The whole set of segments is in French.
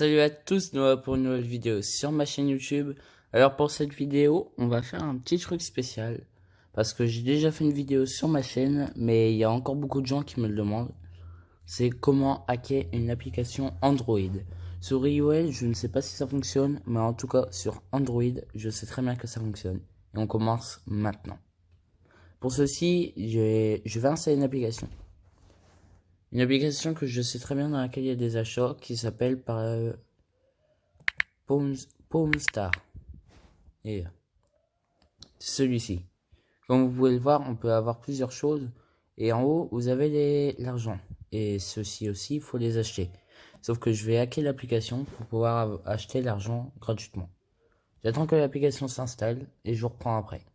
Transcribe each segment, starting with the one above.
Salut à tous, nous voilà pour une nouvelle vidéo sur ma chaîne YouTube. Alors pour cette vidéo, on va faire un petit truc spécial. Parce que j'ai déjà fait une vidéo sur ma chaîne, mais il y a encore beaucoup de gens qui me le demandent. C'est comment hacker une application Android. Sur iOS, je ne sais pas si ça fonctionne, mais en tout cas sur Android, je sais très bien que ça fonctionne. Et on commence maintenant. Pour ceci, je vais installer une application. Une application que je sais très bien dans laquelle il y a des achats qui s'appelle Palmstar. Et celui-ci. Comme vous pouvez le voir, on peut avoir plusieurs choses. Et en haut, vous avez l'argent. Et ceux-ci aussi, il faut les acheter. Sauf que je vais hacker l'application pour pouvoir acheter l'argent gratuitement. J'attends que l'application s'installe et je vous reprends après.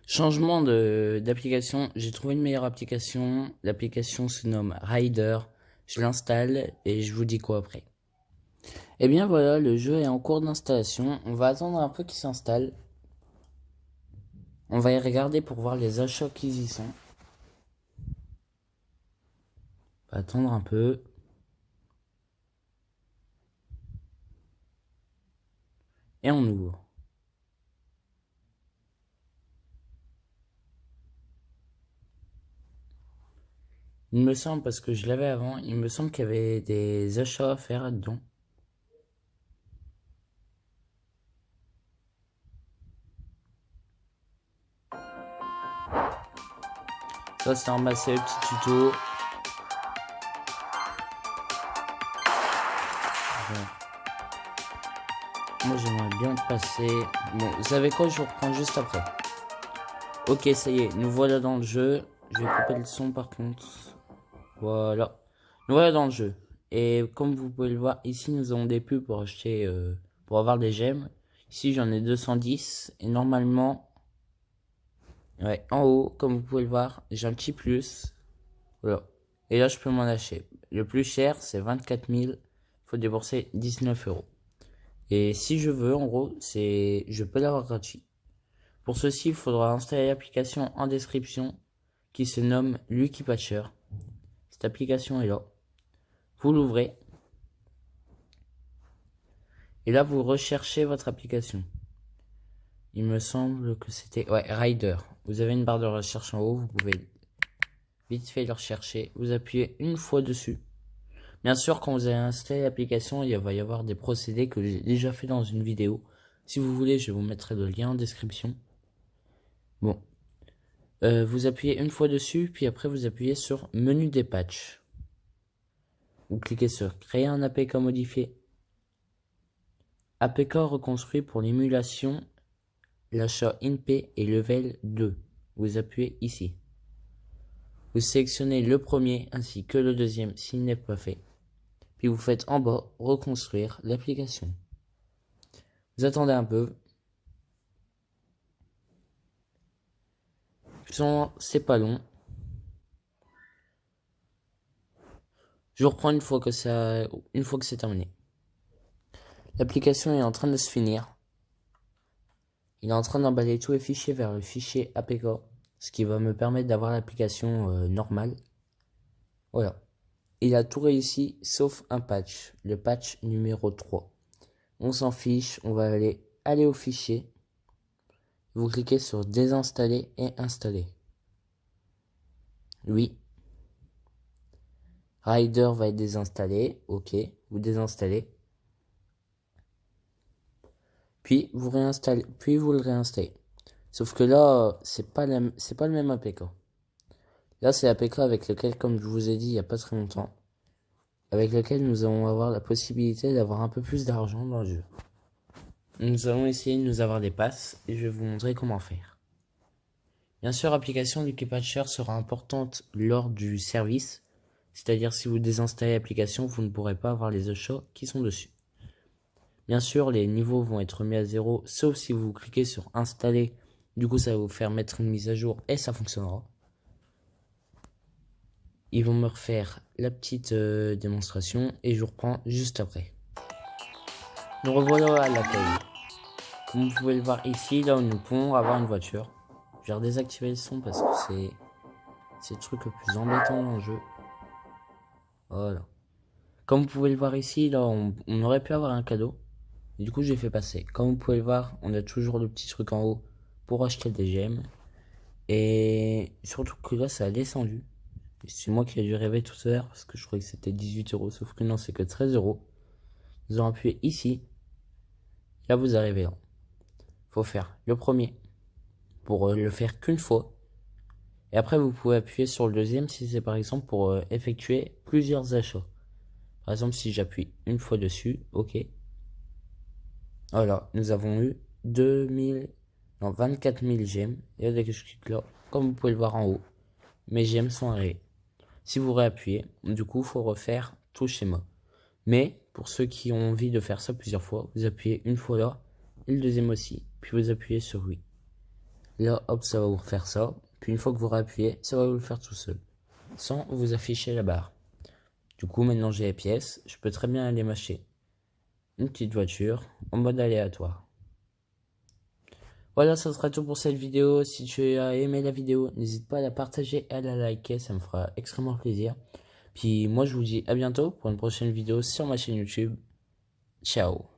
Changement d'application. J'ai trouvé une meilleure application. L'application se nomme Rider. Je l'installe et je vous dis quoi après. Et bien voilà, le jeu est en cours d'installation. On va attendre un peu qu'il s'installe. On va y regarder pour voir les achats qui y sont. On va attendre un peu. Et on ouvre. Il me semble, parce que je l'avais avant, il me semble qu'il y avait des achats à faire là-dedans. Ça c'est normal, c'est le petit tuto. Voilà. Moi j'aimerais bien passer. Bon, vous savez quoi, je vous reprends juste après. Ok, ça y est, nous voilà dans le jeu. Je vais couper le son par contre. Voilà. Nous voilà dans le jeu. Et comme vous pouvez le voir, ici nous avons des pubs pour acheter, pour avoir des gemmes. Ici j'en ai 210. Et normalement, ouais, en haut, comme vous pouvez le voir, j'ai un petit plus. Voilà. Et là je peux m'en acheter. Le plus cher c'est 24 000. Il faut débourser 19 euros. Et si je veux, en gros, je peux l'avoir gratuit. Pour ceci, il faudra installer l'application en description qui se nomme Lucky Patcher. Cette application est là. Vous l'ouvrez. Et là, vous recherchez votre application. Il me semble que c'était... Ouais, Rider. Vous avez une barre de recherche en haut. Vous pouvez vite fait le rechercher. Vous appuyez une fois dessus. Bien sûr, quand vous allez installer l'application, il va y avoir des procédés que j'ai déjà fait dans une vidéo. Si vous voulez, je vous mettrai le lien en description. Bon. Vous appuyez une fois dessus, puis après vous appuyez sur Menu des patchs. Vous cliquez sur Créer un APK modifié. APK reconstruit pour l'émulation, l'achat INP et level 2. Vous appuyez ici. Vous sélectionnez le premier ainsi que le deuxième s'il n'est pas fait. Puis vous faites en bas reconstruire l'application. Vous attendez un peu. C'est pas long. Je reprends une fois que c'est terminé. L'application est en train de se finir. Il est en train d'emballer tous les fichiers vers le fichier APK, ce qui va me permettre d'avoir l'application normale. Voilà. Il a tout réussi sauf un patch, le patch numéro 3. On s'en fiche, on va aller au fichier. Vous cliquez sur désinstaller et installer. Oui. Rider va être désinstallé. Ok, vous désinstallez. Puis vous réinstallez, puis vous le réinstallez. Sauf que là, c'est pas le même APK. Là, c'est l'APK avec lequel, comme je vous ai dit il n'y a pas très longtemps, avec lequel nous allons avoir la possibilité d'avoir un peu plus d'argent dans le jeu. Nous allons essayer de nous avoir des passes et je vais vous montrer comment faire. Bien sûr, l'application Lucky Patcher sera importante lors du service, c'est-à-dire si vous désinstallez l'application, vous ne pourrez pas avoir les achats qui sont dessus. Bien sûr, les niveaux vont être mis à 0, sauf si vous cliquez sur installer. Du coup, ça va vous faire mettre une mise à jour et ça fonctionnera. Ils vont me refaire la petite démonstration et je vous reprends juste après. Nous revoilà à l'accueil. Comme vous pouvez le voir ici, là où nous pouvons avoir une voiture. Je vais redésactiver le son parce que c'est le truc le plus embêtant dans le jeu. Voilà. Comme vous pouvez le voir ici, là, on aurait pu avoir un cadeau. Et du coup, j'ai fait passer. Comme vous pouvez le voir, on a toujours le petit truc en haut pour acheter des gemmes. Et surtout que là, ça a descendu. C'est moi qui ai dû rêver tout à l'heure parce que je croyais que c'était 18 euros. Sauf que non, c'est que 13 euros. Nous allons appuyer ici. Là, vous arrivez là. Faut faire le premier pour le faire qu'une fois. Et après, vous pouvez appuyer sur le deuxième si c'est par exemple pour effectuer plusieurs achats. Par exemple, si j'appuie une fois dessus, ok. Voilà, nous avons eu 24 000 gemmes. Et dès que je clique là, comme vous pouvez le voir en haut, mes gemmes sont arrivées. Si vous réappuyez, du coup, il faut refaire tout le schéma. Mais pour ceux qui ont envie de faire ça plusieurs fois, vous appuyez une fois là, et le deuxième aussi, puis vous appuyez sur oui. Là, hop, ça va vous refaire ça. Puis une fois que vous réappuyez, ça va vous le faire tout seul, sans vous afficher la barre. Du coup, maintenant j'ai les pièces, je peux très bien aller m'acheter une petite voiture en mode aléatoire. Voilà, ça sera tout pour cette vidéo. Si tu as aimé la vidéo, n'hésite pas à la partager et à la liker, ça me fera extrêmement plaisir. Puis moi, je vous dis à bientôt pour une prochaine vidéo sur ma chaîne YouTube. Ciao.